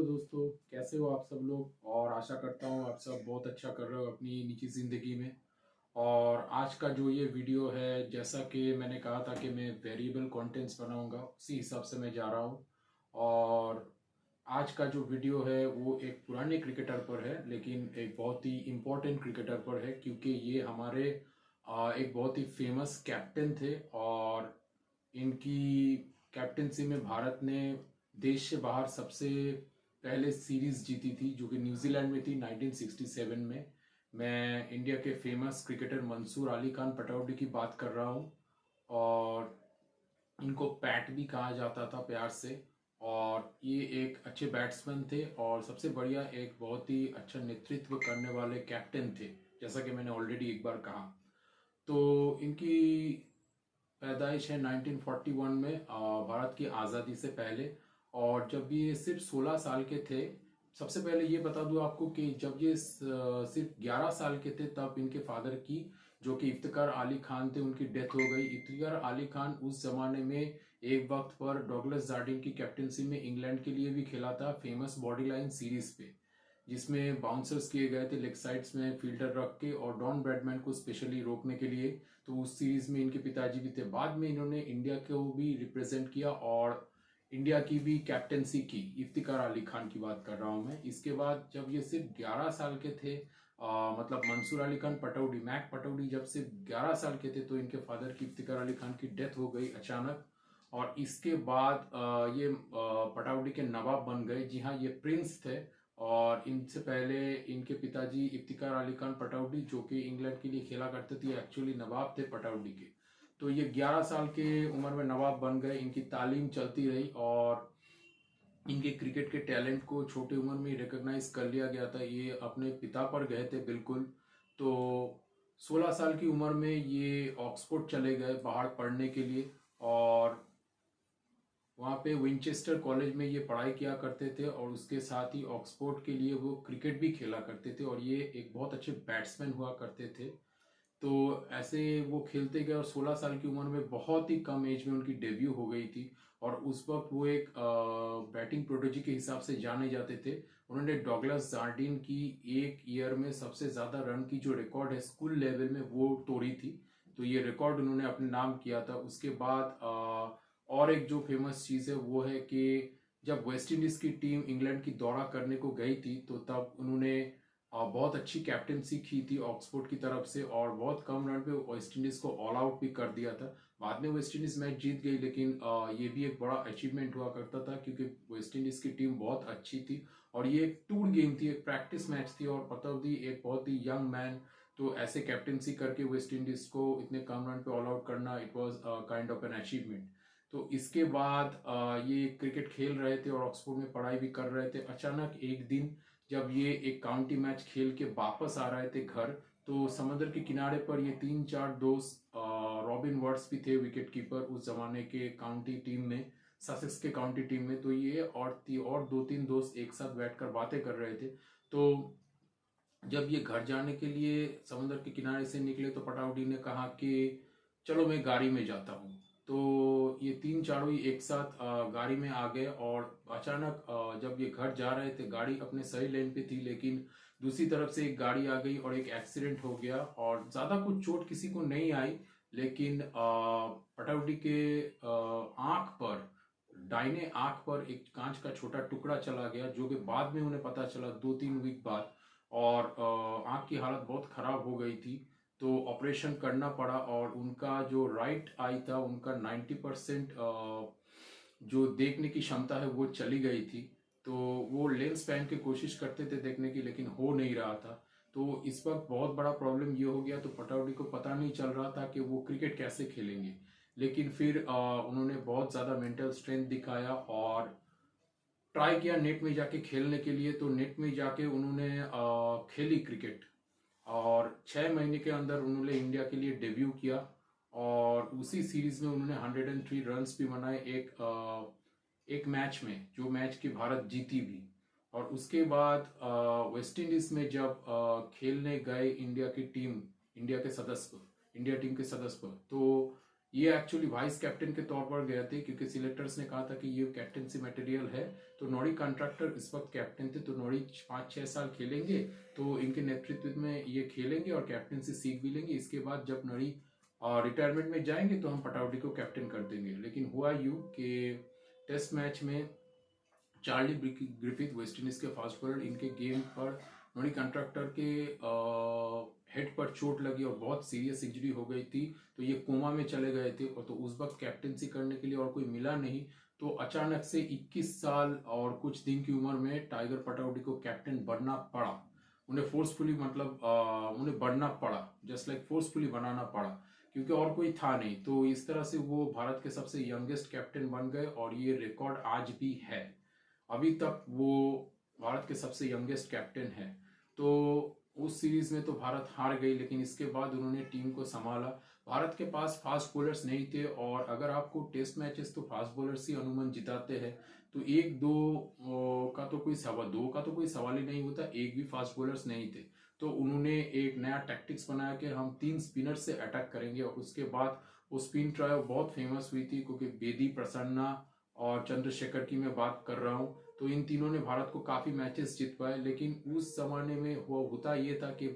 दोस्तों, कैसे हो आप सब लोग। और आशा करता हूँ आप सब बहुत अच्छा कर रहे हो अपनी निजी ज़िंदगी में। और आज का जो ये वीडियो है, जैसा कि मैंने कहा था कि मैं वेरिएबल कंटेंट्स बनाऊंगा, उसी हिसाब से मैं जा रहा हूँ। और आज का जो वीडियो है वो एक पुराने क्रिकेटर पर है, लेकिन एक बहुत ही इम्पोर्टेंट क्रिकेटर पर है, क्योंकि ये हमारे एक बहुत ही फेमस कैप्टन थे। और इनकी कैप्टनसी में भारत ने देश से बाहर सबसे पहले सीरीज जीती थी, जो कि न्यूजीलैंड में थी 1967 में। मैं इंडिया के फेमस क्रिकेटर मंसूर अली खान पटौडी की बात कर रहा हूँ। और इनको पैट भी कहा जाता था प्यार से। और ये एक अच्छे बैट्समैन थे, और सबसे बढ़िया एक बहुत ही अच्छा नेतृत्व करने वाले कैप्टन थे, जैसा कि मैंने ऑलरेडी एक बार कहा। तो इनकी पैदाइश है 1941 में, भारत की आज़ादी से पहले। और जब ये सिर्फ 16 साल के थे, सबसे पहले ये बता दूं आपको कि जब ये सिर्फ 11 साल के थे, तब इनके फादर की, जो कि इफ्तिकार अली खान थे, उनकी डेथ हो गई। इफ्तिकार अली खान उस जमाने में एक वक्त पर डॉगलस जार्डिन की कैप्टनसी में इंग्लैंड के लिए भी खेला था, फेमस बॉडी लाइन सीरीज पे, जिसमें बाउंसर्स किए गए थे लेग साइड्स में फील्डर रख के, और डॉन ब्रैडमैन को स्पेशली रोकने के लिए। तो उस सीरीज में इनके पिताजी भी थे। बाद में इन्होंने इंडिया को भी रिप्रेजेंट किया और इंडिया की भी कैप्टनसी की। इफ्तिकार अली खान की बात कर रहा हूं मैं। इसके बाद जब ये सिर्फ 11 साल के थे, मतलब मंसूर अली खान पटौडी, मैक पटौडी, जब सिर्फ 11 साल के थे, तो इनके फादर की, इफ्तिकार अली खान की, डेथ हो गई अचानक। और इसके बाद ये पटौडी के नवाब बन गए। जी हाँ, ये प्रिंस थे। और इनसे पहले इनके पिताजी इफ्तिकार अली खान पटौडी, जो कि इंग्लैंड के लिए खेला करते थे, एक्चुअली नवाब थे पटौडी के। तो ये 11 साल के उम्र में नवाब बन गए। इनकी तालीम चलती रही, और इनके क्रिकेट के टैलेंट को छोटी उम्र में रिकॉग्नाइज कर लिया गया था। ये अपने पिता पर गए थे बिल्कुल। तो 16 साल की उम्र में ये ऑक्सफोर्ड चले गए बाहर पढ़ने के लिए। और वहाँ पे विंचेस्टर कॉलेज में ये पढ़ाई किया करते थे, और उसके साथ ही ऑक्सफोर्ड के लिए वो क्रिकेट भी खेला करते थे। और ये एक बहुत अच्छे बैट्समैन हुआ करते थे। तो ऐसे वो खेलते गए, और 16 साल की उम्र में, बहुत ही कम एज में उनकी डेब्यू हो गई थी। और उस वक्त वो एक बैटिंग प्रोडिजी के हिसाब से जाने जाते थे। उन्होंने डॉगलस जार्डिन की एक ईयर में सबसे ज्यादा रन की जो रिकॉर्ड है स्कूल लेवल में, वो तोड़ी थी। तो ये रिकॉर्ड उन्होंने अपने नाम किया था। उसके बाद और एक जो फेमस चीज है वो है कि जब वेस्ट इंडीज की टीम इंग्लैंड की दौरा करने को गई थी, तो तब उन्होंने बहुत अच्छी कैप्टनसी की थी ऑक्सफोर्ड की तरफ से, और बहुत कम रन पे वेस्ट इंडीज को ऑल आउट भी कर दिया था। बाद में वेस्ट इंडीज मैच जीत गई, लेकिन ये भी एक बड़ा अचीवमेंट हुआ करता था, क्योंकि वेस्ट इंडीज की टीम बहुत अच्छी थी। और ये एक टूर गेम थी, एक प्रैक्टिस मैच थी, और पटौदी एक बहुत ही यंग मैन, तो ऐसे कैप्टनसी करके वेस्ट इंडीज को इतने कम रन पे ऑल आउट करना, it was kind of an achievement. तो इसके बाद ये क्रिकेट खेल रहे थे और ऑक्सफोर्ड में पढ़ाई भी कर रहे थे। अचानक एक दिन जब ये एक काउंटी मैच खेल के वापस आ रहे थे घर, तो समुद्र के किनारे पर ये तीन चार दोस्त, रॉबिन वर्ड्स भी थे विकेट कीपर उस जमाने के काउंटी टीम में, ससेक्स के काउंटी टीम में। तो ये और दो तीन दोस्त एक साथ बैठकर बातें कर रहे थे। तो जब ये घर जाने के लिए समुद्र के किनारे से निकले, तो पटाउडी ने कहा कि चलो मैं गाड़ी में जाता हूँ। तो ये तीन चारों ही एक साथ गाड़ी में आ गए। और अचानक जब ये घर जा रहे थे, गाड़ी अपने सही लेन पे थी, लेकिन दूसरी तरफ से एक गाड़ी आ गई और एक एक्सीडेंट हो गया। और ज्यादा कुछ चोट किसी को नहीं आई, लेकिन पटाउडी के आंख पर, दाहिने आंख पर एक कांच का छोटा टुकड़ा चला गया, जो कि बाद में उन्हें पता चला 2-3 वीक बाद। और आंख की हालत बहुत खराब हो गई थी, तो ऑपरेशन करना पड़ा। और उनका जो राइट आई था, उनका 90% जो देखने की क्षमता है वो चली गई थी। तो वो लेंस पहन के कोशिश करते थे देखने की, लेकिन हो नहीं रहा था। तो इस वक्त बहुत बड़ा प्रॉब्लम ये हो गया, तो पटौडी को पता नहीं चल रहा था कि वो क्रिकेट कैसे खेलेंगे। लेकिन फिर उन्होंने बहुत ज्यादा मेंटल स्ट्रेंथ दिखाया और ट्राई किया नेट में जाके खेलने के लिए। तो नेट में जाके उन्होंने खेली क्रिकेट, और 6 महीने के अंदर उन्होंने इंडिया के लिए डेब्यू किया। और उसी सीरीज में उन्होंने 103 रन्स भी बनाए एक मैच में, जो मैच की भारत जीती भी। और उसके बाद वेस्ट इंडीज में जब खेलने गए इंडिया की टीम, इंडिया के सदस्य, इंडिया टीम के सदस्य, तो ये एक्चुअली वाइस कैप्टन के तौर पर गए थे क्योंकि सिलेक्टर्स ने कहा था कि ये कैप्टनसी मटेरियल है। तो नोडी कॉन्ट्रैक्टर इस वक्त कैप्टन थे, तो नोडी 5-6 साल खेलेंगे, तो इनके नेतृत्व में ये खेलेंगे और कैप्टनसी सीख भी लेंगे। इसके बाद जब नोडी रिटायरमेंट में जाएंगे तो हम पटाउडी को कैप्टन कर देंगे। लेकिन हुआ यूं कि टेस्ट मैच में चार्ली ग्रिफिथ वेस्ट इंडीज के फास्ट बॉलर, इनके गेम पर नोडी कॉन्ट्रैक्टर के हेड पर चोट लगी और बहुत सीरियस इंजरी हो गई थी, तो ये कोमा में चले गए थे। और तो उस वक्त कैप्टनसी करने के लिए और कोई मिला नहीं, तो अचानक से 21 साल और कुछ दिन की उम्र में टाइगर पटाउडी को कैप्टन बनना पड़ा। उन्हें फोर्सफुली मतलब उन्हें बनना पड़ा, जस्ट लाइक फोर्सफुली बनाना पड़ा, क्योंकि और कोई था नहीं। तो इस तरह से वो भारत के सबसे यंगेस्ट कैप्टन बन गए और ये रिकॉर्ड आज भी है। अभी तक वो भारत के सबसे यंगेस्ट कैप्टन है। तो उस सीरीज में तो भारत हार गई, लेकिन इसके बाद उन्होंने टीम को संभाला। भारत के पास फास्ट बॉलर्स नहीं थे, और अगर आपको टेस्ट मैचेस तो फास्ट बॉलर्स ही अनुमान जिताते हैं, तो एक दो का तो कोई सवाल, दो का तो कोई सवाल ही नहीं होता, एक भी फास्ट बॉलर्स नहीं थे। तो उन्होंने एक नया टैक्टिक्स बनाया कि हम 3 स्पिनर से अटैक करेंगे, और उसके बाद वो स्पिन ट्रायल बहुत फेमस हुई थी, क्योंकि बेदी, प्रसन्ना और चंद्रशेखर की मैं बात कर रहा हूँ। तो इन तीनों ने भारत को काफी मैचेस जितवाए। लेकिन उस जमाने में होता ये था कि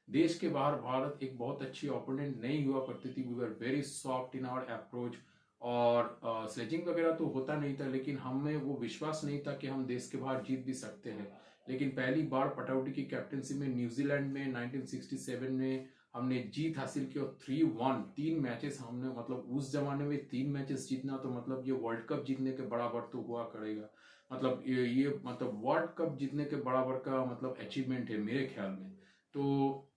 देश के बाहर भारत एक बहुत अच्छी ओपोनेंट नहीं हुआ करती थी। We were very soft in our approach, और स्लेजिंग वगैरह तो होता नहीं था, लेकिन हमें वो विश्वास नहीं था कि हम देश के बाहर जीत भी सकते हैं। लेकिन पहली बार पटाउडी की कैप्टनसी में न्यूजीलैंड में 1967 में हमने जीत हासिल की, और 3-1 3 मैचेस हमने, मतलब उस जमाने में 3 मैचेस जीतना तो मतलब ये वर्ल्ड कप जीतने के बराबर तो हुआ करेगा। मतलब ये मतलब वर्ल्ड कप जीतने के बराबर का मतलब अचीवमेंट है मेरे ख्याल में। तो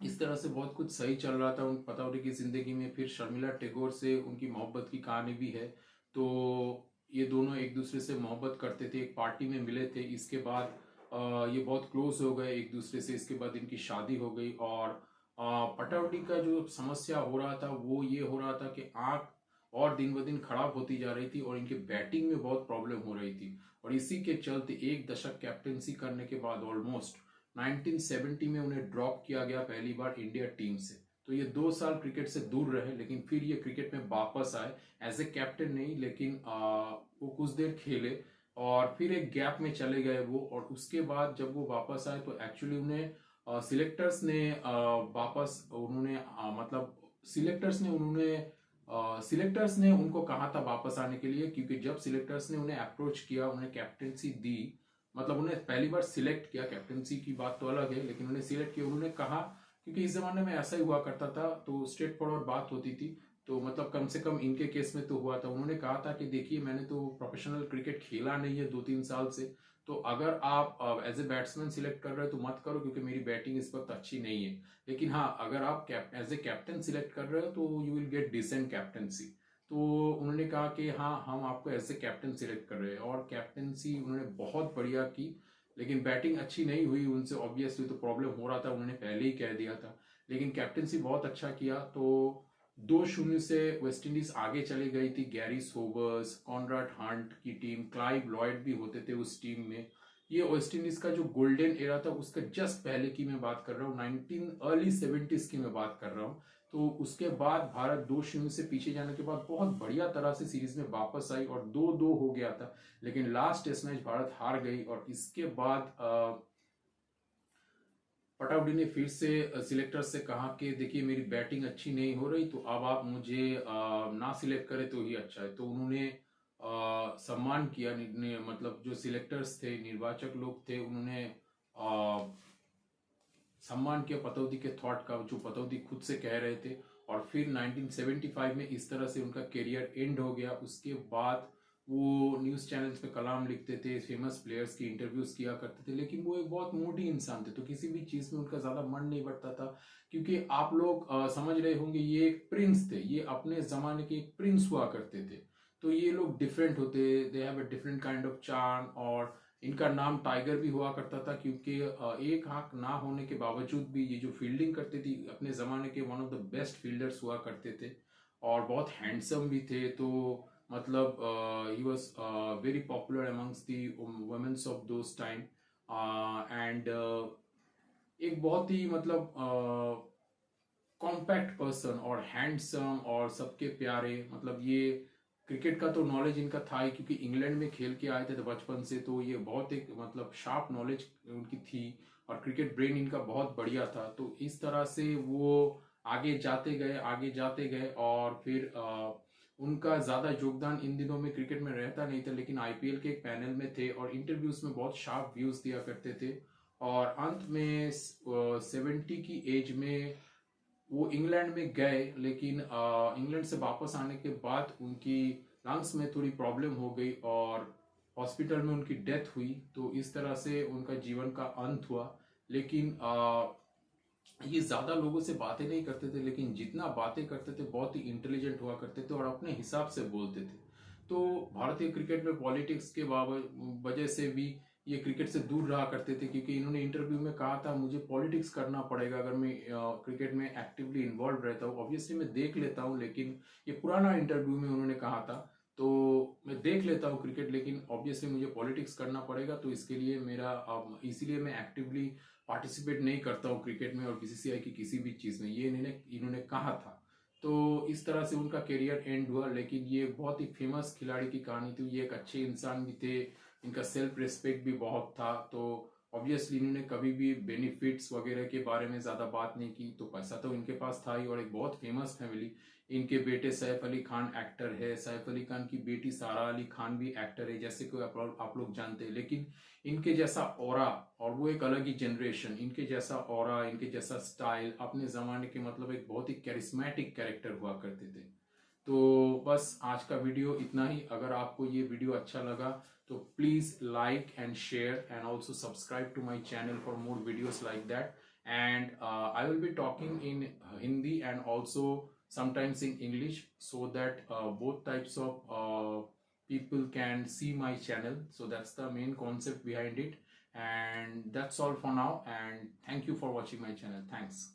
इस तरह से बहुत कुछ सही चल रहा था उन पटाउडी की जिंदगी में। फिर शर्मिला टैगोर से उनकी मोहब्बत की कहानी भी है। तो ये दोनों एक दूसरे से मोहब्बत करते थे, एक पार्टी में मिले थे, इसके बाद ये बहुत क्लोज हो गए एक दूसरे से। इसके बाद इनकी शादी हो गई, और पटाउडी का जो समस्या हो रहा था वो ये हो रहा था कि आंख और दिन ब दिन खराब होती जा रही थी, और इनके बैटिंग में बहुत प्रॉब्लम हो रही थी। और इसी के चलते एक दशक कैप्टनसी करने के बाद ऑलमोस्ट 1970 में उन्हें ड्रॉप किया गया पहली बार इंडिया टीम से। तो ये 2 साल क्रिकेट से दूर रहे, लेकिन फिर ये क्रिकेट में वापस आए एज ए कैप्टन नहीं, लेकिन वो कुछ देर खेले और फिर एक गैप में चले गए वो। और उसके बाद जब वो वापस आए तो एक्चुअली उन्हें सिलेक्टर्स ने वापस उन्होंने मतलब सिलेक्टर्स ने उनको कहा था वापस आने के लिए, क्योंकि जब सिलेक्टर्स ने उन्हें अप्रोच किया, उन्हें कैप्टनसी दी, मतलब उन्हें पहली बार सिलेक्ट किया, कैप्टनसी की बात तो अलग है, लेकिन उन्हें सिलेक्ट किया, उन्होंने कहा, क्योंकि इस जमाने में ऐसा ही हुआ करता था, तो स्ट्रेट फॉरवर्ड बात होती थी। तो मतलब कम से कम इनके केस में तो हुआ था। उन्होंने कहा था कि देखिए, मैंने तो प्रोफेशनल क्रिकेट खेला नहीं है 2-3 साल से, तो अगर आप एज ए बैट्समैन सिलेक्ट कर रहे हो तो मत करो, क्योंकि मेरी बैटिंग इस वक्त अच्छी नहीं है। लेकिन हाँ, अगर आप एज ए कैप्टन सिलेक्ट कर रहे हो तो you will get decent captaincy. तो उन्होंने कहा कि हाँ, हम आपको एज ए कैप्टन सिलेक्ट कर रहे हैं, और कैप्टनसी उन्होंने बहुत बढ़िया की। लेकिन बैटिंग अच्छी नहीं हुई उनसे, ऑब्वियसली तो प्रॉब्लम हो रहा था, उन्होंने पहले ही कह दिया था। लेकिन कैप्टनसी बहुत अच्छा किया। तो 2-0 से वेस्ट इंडीज आगे चली गई थी। गैरी सोबर्स, कॉनराड हंट की टीम, क्लाइव लॉयड भी होते थे उस टीम में। ये वेस्ट इंडीज का जो गोल्डन एरा था उसका जस्ट पहले की मैं बात कर रहा हूँ, 19 अर्ली 70s की मैं बात कर रहा हूँ। तो उसके बाद भारत 2-0 से पीछे जाने के बाद बहुत बढ़िया तरह से सीरीज में वापस आई, और 2-2 हो गया था। लेकिन लास्ट टेस्ट मैच भारत हार गई, और इसके बाद पटाउडी ने फिर से सिलेक्टर से कहा कि देखिए, मेरी बैटिंग अच्छी नहीं हो रही, तो अब आप मुझे ना सिलेक्ट करें तो ही अच्छा है। तो उन्होंने सम्मान किया, मतलब जो सिलेक्टर्स थे, निर्वाचक लोग थे, उन्होंने सम्मान किया पतौदी के थॉट का, जो पतौदी खुद से कह रहे थे। और फिर 1975 में इस तरह से उनका करियर एंड हो गया। उसके बाद वो न्यूज चैनल्स पे कलाम लिखते थे, फेमस प्लेयर्स की इंटरव्यूज किया करते थे, लेकिन वो एक बहुत मोटी इंसान थे, तो किसी भी चीज में उनका ज्यादा मन नहीं बढ़ता था। क्योंकि आप लोग समझ रहे होंगे, ये एक प्रिंस थे, ये अपने जमाने के एक प्रिंस हुआ करते थे। तो ये लोग डिफरेंट होते, they have a different kind of charm. और इनका नाम टाइगर भी हुआ करता था, क्योंकि एक आंख ना होने के बावजूद भी ये जो फील्डिंग करते थे, अपने जमाने के one of the best fielders हुआ करते थे, और बहुत हैंडसम भी थे। तो मतलब he was very popular amongst the womens of those time. And एक बहुत ही मतलब कॉम्पैक्ट पर्सन और हैंडसम और सबके प्यारे, मतलब ये क्रिकेट का तो नॉलेज इनका था ही, क्योंकि इंग्लैंड में खेल के आए थे तो बचपन से, तो ये बहुत एक मतलब शार्प नॉलेज उनकी थी और क्रिकेट ब्रेन इनका बहुत बढ़िया था। तो इस तरह से वो आगे जाते गए, आगे जाते गए, और फिर उनका ज़्यादा योगदान इन दिनों में क्रिकेट में रहता नहीं था, लेकिन आईपीएल के एक पैनल में थे और इंटरव्यूज में बहुत शार्प व्यूज दिया करते थे। और अंत में 70 की एज में वो इंग्लैंड में गए, लेकिन इंग्लैंड से वापस आने के बाद उनकी लंग्स में थोड़ी प्रॉब्लम हो गई और हॉस्पिटल में उनकी डेथ हुई। तो इस तरह से उनका जीवन का अंत हुआ। लेकिन ये ज्यादा लोगों से बातें नहीं करते थे, लेकिन जितना बातें करते थे बहुत ही इंटेलिजेंट हुआ करते थे और अपने हिसाब से बोलते थे। तो भारतीय क्रिकेट में पॉलिटिक्स के वजह से भी ये क्रिकेट से दूर रहा करते थे, क्योंकि इन्होंने इंटरव्यू में कहा था मुझे पॉलिटिक्स करना पड़ेगा अगर मैं क्रिकेट में एक्टिवली इन्वॉल्व रहता हूँ। ऑब्वियसली मैं देख लेता हूँ, लेकिन ये पुराना इंटरव्यू में उन्होंने कहा था, तो मैं देख लेता हूँ क्रिकेट, लेकिन ऑब्वियसली मुझे पॉलिटिक्स करना पड़ेगा, तो इसके लिए मेरा इसीलिए मैं एक्टिवली पार्टिसिपेट नहीं करता हूँ क्रिकेट में और बीसीसीआई की किसी भी चीज़ में, ये इन्होंने कहा था। तो इस तरह से उनका करियर एंड हुआ। लेकिन ये बहुत ही फेमस खिलाड़ी की कहानी थी, ये एक अच्छे इंसान भी थे, इनका सेल्फ रिस्पेक्ट भी बहुत था। तो ऑब्वियसली इन्होंने कभी भी बेनिफिट्स वगैरह के बारे में ज़्यादा बात नहीं की। तो पैसा तो इनके पास था ही, और एक बहुत फेमस फैमिली, इनके बेटे सैफ अली खान एक्टर है, सैफ अली खान की बेटी सारा अली खान भी एक्टर है, जैसे कि आप लोग जानते हैं। लेकिन इनके जैसा ऑरा, और वो एक अलग ही जनरेशन, इनके जैसा ऑरा, इनके जैसा स्टाइल अपने ज़माने के मतलब एक बहुत ही कैरिस्मेटिक कैरेक्टर हुआ करते थे। तो बस आज का वीडियो इतना ही। अगर आपको ये वीडियो अच्छा लगा तो please like and share and also subscribe to my channel for more videos like that. And I will be talking in Hindi and also sometimes in English, so that both types of people can see my channel. So that's the main concept behind it. And that's all for now, and thank you for watching my channel. Thanks.